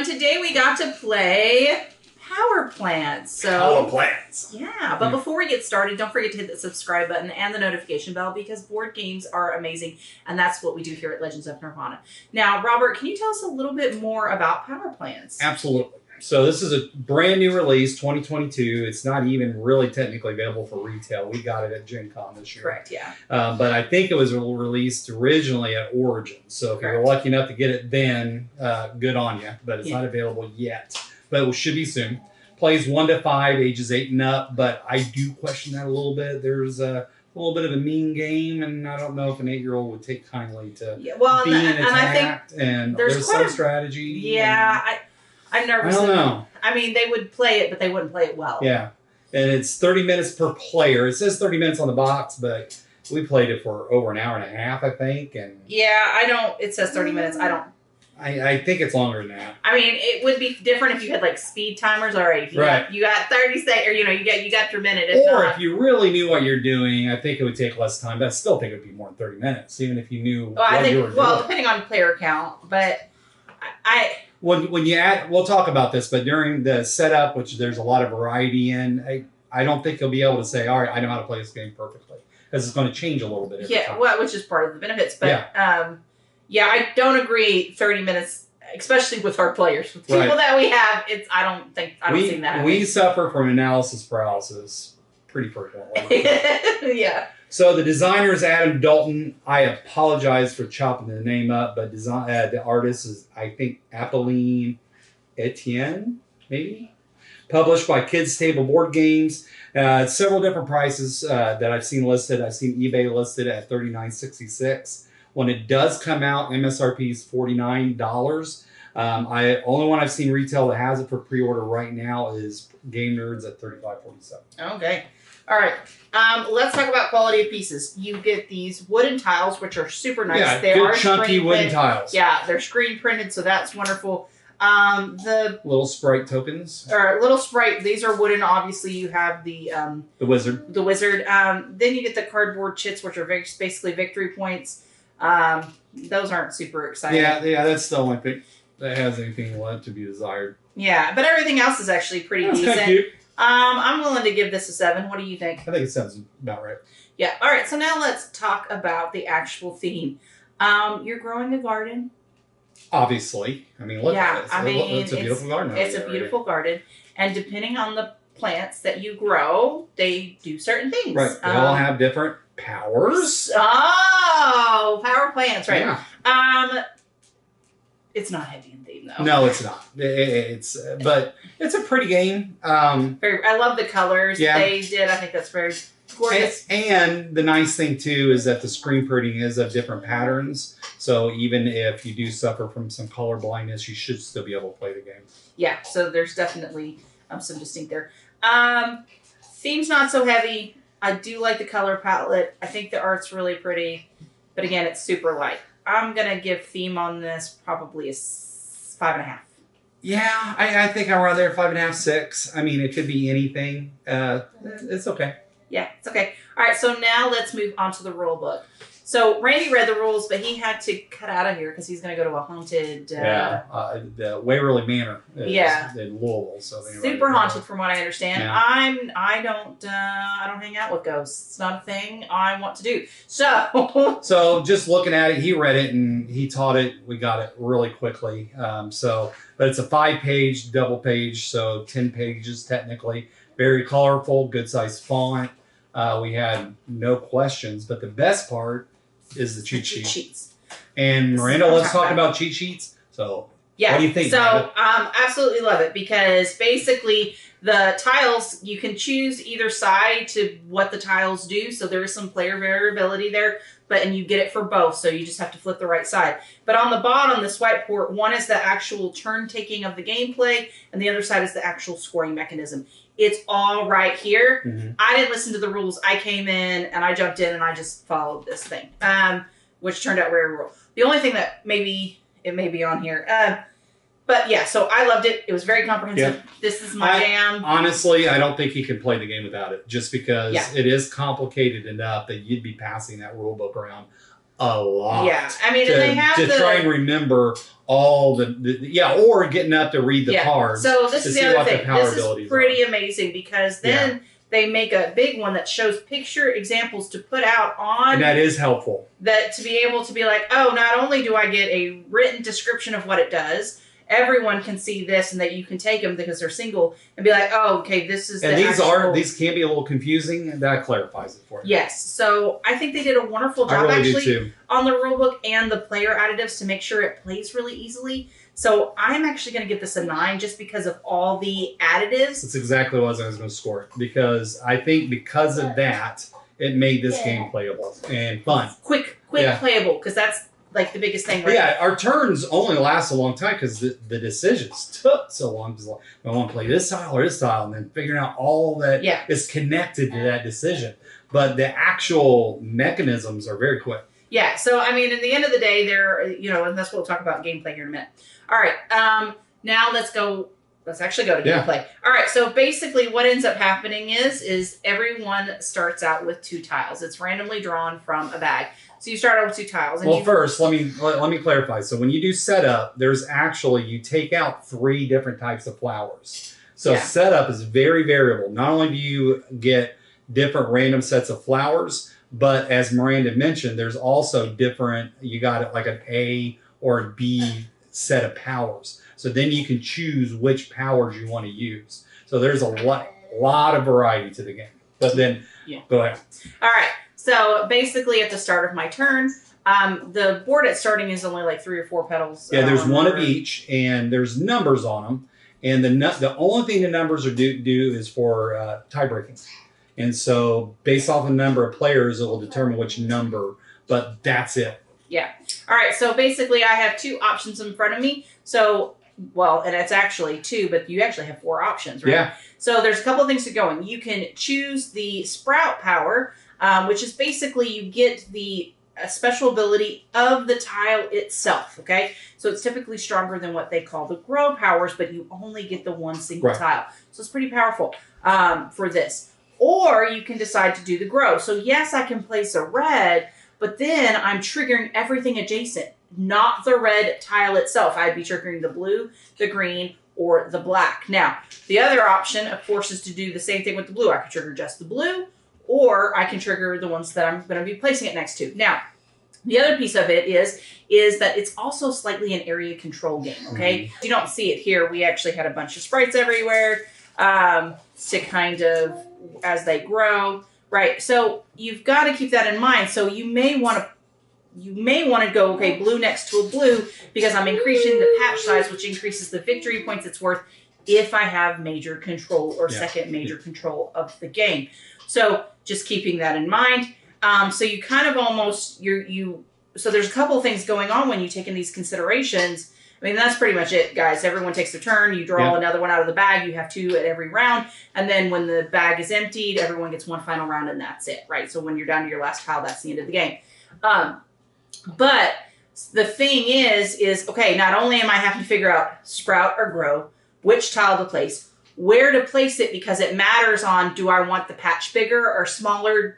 today we got to play Power Plants. So, Power Plants. Yeah, but before we get started, don't forget to hit the subscribe button and the notification bell because board games are amazing, and that's what we do here at Legends of Nirvana. Now, Robert, can you tell us a little bit more about Power Plants? Absolutely. So this is a brand new release, 2022. It's not even really technically available for retail. We got it at Gen Con this year. Correct, yeah. But I think it was released originally at Origin. So if you're lucky enough to get it then, good on you. But it's not available yet. But it should be soon. Plays 1 to 5, ages 8 and up. But I do question that a little bit. There's a little bit of a mean game, and I don't know if an 8-year-old would take kindly to being attacked. And there's some strategy. Yeah, I'm nervous. I don't know. I mean, they would play it, but they wouldn't play it well. Yeah. And it's 30 minutes per player. It says 30 minutes on the box, but we played it for over an hour and a half, I think. And yeah, it says 30 minutes. I think it's longer than that. I mean, it would be different if you had like speed timers. All right, if you got 30 seconds, or you got your minute. If you really knew what you're doing, I think it would take less time. But I still think it would be more than 30 minutes, even if you knew what you were doing. Well, depending on player count, but When you add, we'll talk about this, but during the setup, which there's a lot of variety in, I don't think you'll be able to say, all right, I know how to play this game perfectly. Because it's going to change a little bit every time. Well, which is part of the benefits. But, I don't agree 30 minutes, especially with our players. With people that we have, I don't see that. We suffer from analysis paralysis pretty frequently. Yeah. So the designer is Adam Dalton. I apologize for chopping the name up, but the artist is, I think, Apolline Etienne, maybe? Published by Kids Table Board Games. Several different prices that I've seen listed. I've seen eBay listed at $39.66. When it does come out, MSRP is $49. Only one I've seen retail that has it for pre-order right now is Game Nerds at $35.47. Okay. All right. Let's talk about quality of pieces. You get these wooden tiles, which are super nice. Yeah, they good are chunky wooden tiles. Yeah, they're screen printed, so that's wonderful. The little sprite tokens. Or little sprite. These are wooden. Obviously, you have the wizard. The wizard. Then you get the cardboard chits, which are basically victory points. Those aren't super exciting. Yeah, that's the only thing that has anything left to be desired. Yeah, but everything else is actually pretty decent. Kind of cute. I'm willing to give this a 7. What do you think? I think it sounds about right. Yeah. All right. So now let's talk about the actual theme. You're growing a garden. Obviously. I mean, look at it. It's a beautiful garden. It's a beautiful garden. And depending on the plants that you grow, they do certain things. Right. They all have different powers. Oh, power plants, right. Yeah. It's not heavy in theme, though. No, it's not. But it's a pretty game. I love the colors they did. I think that's very gorgeous. And the nice thing, too, is that the screen printing is of different patterns. So even if you do suffer from some color blindness, you should still be able to play the game. Yeah, so there's definitely some distinct there. Theme's not so heavy. I do like the color palette. I think the art's really pretty. But again, it's super light. I'm going to give theme on this probably a 5.5. Yeah, I think I'm around there, 5.5, 6. I mean, it could be anything. It's okay. Yeah, it's okay. All right, so now let's move on to the rule book. So Randy read the rules, but he had to cut out of here because he's going to go to a haunted... the Waverly Manor in Louisville. So super haunted from what I understand. Yeah. I don't hang out with ghosts. It's not a thing I want to do. So just looking at it, he read it and he taught it. We got it really quickly. But it's a 5-page, double page, so 10 pages technically. Very colorful, good size font. We had no questions, but the best part is the cheat sheets. And Miranda, let's talk about cheat sheets. So, what do you think? So, absolutely love it because basically the tiles, you can choose either side to what the tiles do. So there is some player variability there, and you get it for both. So you just have to flip the right side. But on the bottom, the swipe port, one is the actual turn taking of the gameplay, and the other side is the actual scoring mechanism. It's all right here. Mm-hmm. I didn't listen to the rules. I came in and I jumped in and I just followed this thing, which turned out very rural. The only thing that maybe it may be on here. But yeah, so I loved it. It was very comprehensive. Yeah. This is my jam. Honestly, I don't think you can play the game without it, just because it is complicated enough that you'd be passing that rule book around a lot. Yeah, I mean, and they have to try and remember all or getting up to read the cards. So this is the other thing. This is pretty are. amazing because then they make a big one that shows picture examples to put out on. And that is helpful. That to be able to be like, oh, not only do I get a written description of what it does, everyone can see this, and that you can take them because they're single and be like, oh, okay, this is. And these can be a little confusing, and that clarifies it for you. Yes, so I think they did a wonderful job on the rulebook and the player additives to make sure it plays really easily. So I'm actually going to give this a 9 just because of all the additives. That's exactly what I was going to score it, because I think because of that, it made this game playable and fun. Quick playable, because that's like the biggest thing, right? Yeah, our turns only last a long time because the decisions took so long. Because I want to play this style or this style, and then figuring out all that is connected to that decision. But the actual mechanisms are very quick. Yeah, so I mean, at the end of the day, and that's what we'll talk about gameplay here in a minute. All right, now let's actually go to gameplay. All right, so basically what ends up happening is everyone starts out with 2 tiles. It's randomly drawn from a bag. So you start out with 2 tiles. And first, let me clarify. So when you do setup, there's actually, you take out 3 different types of flowers. So setup is very variable. Not only do you get different random sets of flowers, but as Miranda mentioned, there's also different, you got it like an A or a B set of powers. So then you can choose which powers you want to use. So there's a lot of variety to the game. But then, go ahead. All right. So basically at the start of my turn, the board at starting is only like 3 or 4 petals. Yeah, there's one of each, and there's numbers on them. And the only thing the numbers are do is for tie breaking. And so based off the number of players, it will determine which number, but that's it. Yeah. All right. So basically I have 2 options in front of me. So, and it's actually 2, but you actually have 4 options, right? Yeah. So there's a couple of things to go in. You can choose the sprout power, which is basically you get the special ability of the tile itself, okay? So it's typically stronger than what they call the grow powers, but you only get the one single tile. So it's pretty powerful for this. Or you can decide to do the grow. So yes, I can place a red, but then I'm triggering everything adjacent, not the red tile itself. I'd be triggering the blue, the green, or the black. Now, the other option, of course, is to do the same thing with the blue. I could trigger just the blue, or I can trigger the ones that I'm going to be placing it next to. Now, the other piece of it is that it's also slightly an area control game, okay? You don't see it here. We actually had a bunch of sprites everywhere to kind of, as they grow, right? So you've got to keep that in mind. So you may want to go, okay, blue next to a blue, because I'm increasing the patch size, which increases the victory points it's worth if I have major control or second major control of the game. So just keeping that in mind. So you kind of almost, so there's a couple of things going on when you take in these considerations. I mean, that's pretty much it, guys. Everyone takes their turn. You draw another one out of the bag. You have 2 at every round. And then when the bag is emptied, everyone gets 1 final round, and that's it, right? So when you're down to your last tile, that's the end of the game. But the thing is, okay, not only am I having to figure out sprout or grow, which tile to place, where to place it, because it matters on, do I want the patch bigger or smaller?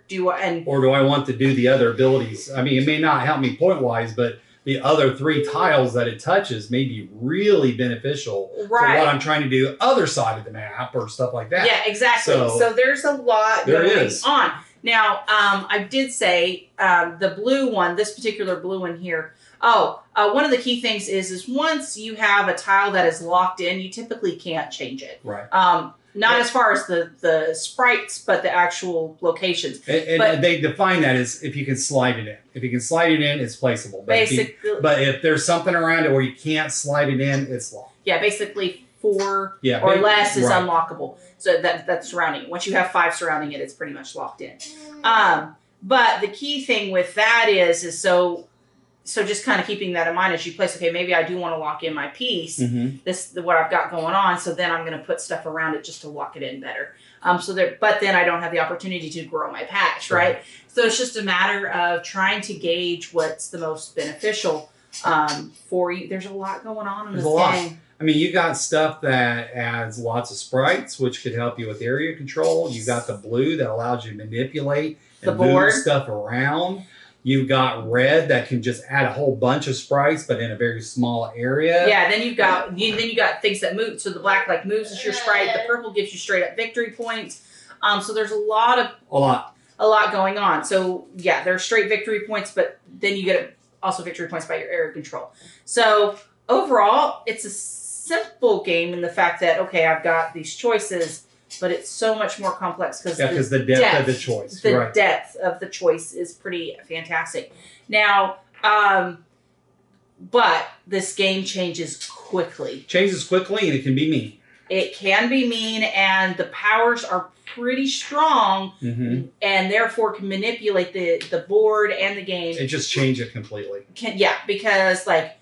Or do I want to do the other abilities? I mean, it may not help me point-wise, but the other 3 tiles that it touches may be really beneficial for what I'm trying to do other side of the map or stuff like that. Yeah, exactly. So there's a lot going on. Now, I did say the blue one, this particular blue one here, one of the key things is once you have a tile that is locked in, you typically can't change it. Right. Not as far as the sprites, but the actual locations. And they define that as if you can slide it in. If you can slide it in, it's placeable. But if there's something around it where you can't slide it in, it's locked. Yeah, basically 4 or less is unlockable. So that's surrounding it. Once you have 5 surrounding it, it's pretty much locked in. But the key thing with that is so just kind of keeping that in mind as you place, okay, maybe I do want to lock in my piece, what I've got going on, so then I'm going to put stuff around it just to lock it in better. But then I don't have the opportunity to grow my patch, right? So it's just a matter of trying to gauge what's the most beneficial for you. There's a lot going on in this game. I mean, you got stuff that adds lots of sprites, which could help you with area control. You got the blue that allows you to manipulate and move stuff around. You got red that can just add a whole bunch of sprites, but in a very small area. Yeah, then you got things that move. So the black like moves as your sprite. The purple gives you straight up victory points. So there's a lot going on. So yeah, there's straight victory points, but then you get also victory points by your area control. So overall, it's a simple game in the fact that, okay, I've got these choices, but it's so much more complex because the depth of the choice. The depth of the choice is pretty fantastic. Now, but this game changes quickly. Changes quickly, and it can be mean. It can be mean, and the powers are pretty strong, Mm-hmm. and therefore can manipulate the board and the game. It just changed it completely. Because like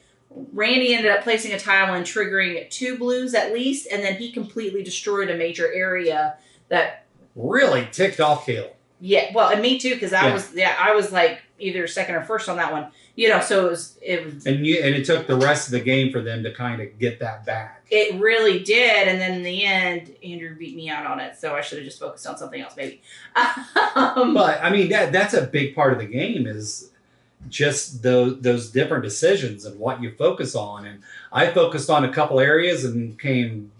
Randy ended up placing a tile and triggering 2 blues at least, and then he completely destroyed a major area that really ticked off Caleb. Yeah, well, and me too, because I was like either second or first on that one. You know, so it was and it took the rest of the game for them to kind of get that back. It really did, and then in the end, Andrew beat me out on it, so I should have just focused on something else, maybe. But I mean, that's a big part of the game is just those different decisions and what you focus on. And I focused on a couple areas and came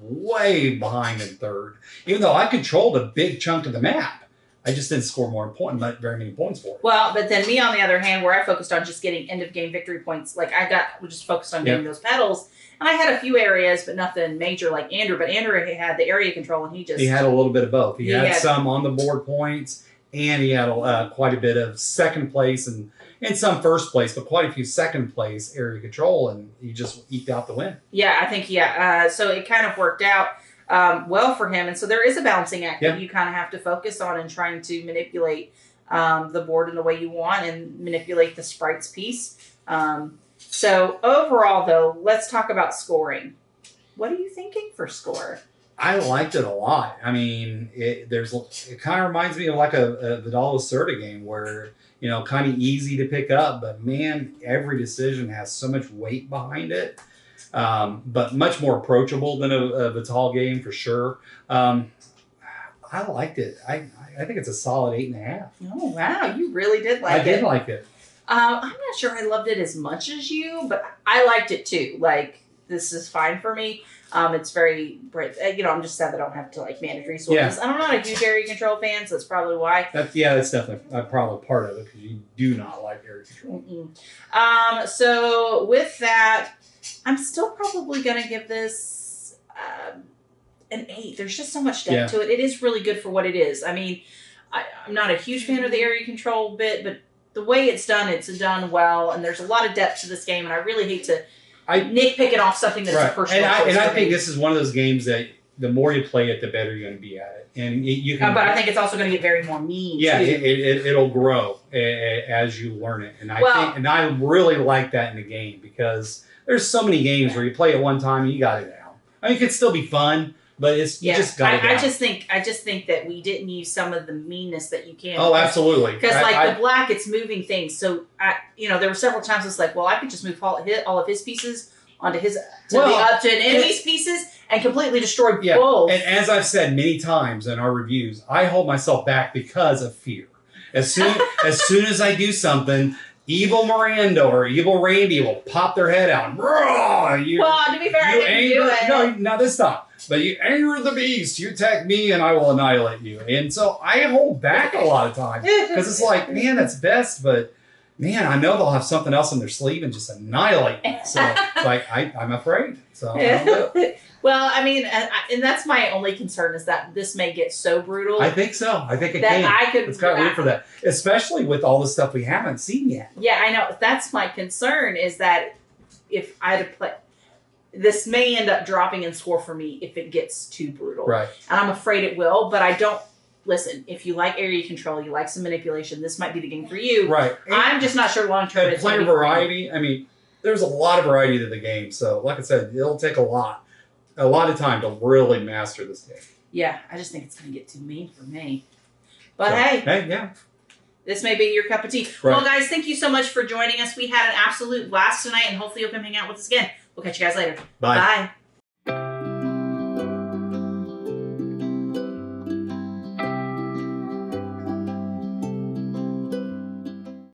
way behind in third, even though I controlled a big chunk of the map. I just didn't score not very many points for it. Well, but then me, on the other hand, where I focused on just getting end-of-game victory points, like we just focused on getting those petals, and I had a few areas, but nothing major like Andrew. But Andrew had the area control, and he had a little bit of both. He had some on the board points, and he had quite a bit of second place and some first place, but quite a few second place area control, and he just eked out the win. Yeah, I think, so it kind of worked out well for him. And so there is a balancing act that you kind of have to focus on in trying to manipulate the board in the way you want and manipulate the sprites piece. So overall, though, let's talk about scoring. What are you thinking for score? I liked it a lot. I mean, it kind of reminds me of like a Vidal Lacerda game where, kind of easy to pick up, but man, every decision has so much weight behind it. But much more approachable than a Vital game for sure. I liked it. I think it's a solid 8.5. Oh wow, you really did like it. I did like it. I'm not sure I loved it as much as you, but I liked it too. Like, this is fine for me. It's very, I'm just sad that I don't have to like manage resources. I'm not a huge area control fan, so that's probably why. That's definitely probably part of it because you do not like area control. So with that, I'm still probably going to give this an 8. There's just so much depth to it. It is really good for what it is. I mean, I'm not a huge fan of the area control bit, but the way it's done well, and there's a lot of depth to this game, and I really hate to nitpick it off something that's a personal choice. And I think this is one of those games that the more you play it, the better you're going to be at it. And you can. But I think it's also going to get very more mean. Yeah, too. It'll grow as you learn it, and I really like that in the game because there's so many games where you play it one time and you got it down. I mean, it could still be fun, but you just got it down. I just think that we didn't use some of the meanness that you can. Oh, absolutely. Because the black, it's moving things. So there were several times it's like, well, I could just move all of his pieces onto an enemy's pieces and completely destroy both. And as I've said many times in our reviews, I hold myself back because of fear. As soon as I do something, evil Miranda or evil Randy will pop their head out. To be fair, I didn't do it. No, not this time. But you anger the beast. You attack me, and I will annihilate you. And so I hold back a lot of times because it's like, man, that's best, but man, I know they'll have something else in their sleeve and just annihilate me. So I'm afraid. So I don't know. Well, I mean, and that's my only concern is that this may get so brutal. I think so. I think it can. It's got room for that, especially with all the stuff we haven't seen yet. Yeah, I know. That's my concern is that if I had to play, this may end up dropping in score for me if it gets too brutal. Right. And I'm afraid it will, but I don't. Listen, if you like area control, you like some manipulation, this might be the game for you. Right. I'm just not sure long term. Player variety. I mean, there's a lot of variety to the game. So, like I said, it'll take a lot of time to really master this game. Yeah, I just think it's going to get too mean for me. But hey, this may be your cup of tea. Right. Well, guys, thank you so much for joining us. We had an absolute blast tonight, and hopefully you'll come hang out with us again. We'll catch you guys later. Bye. Bye.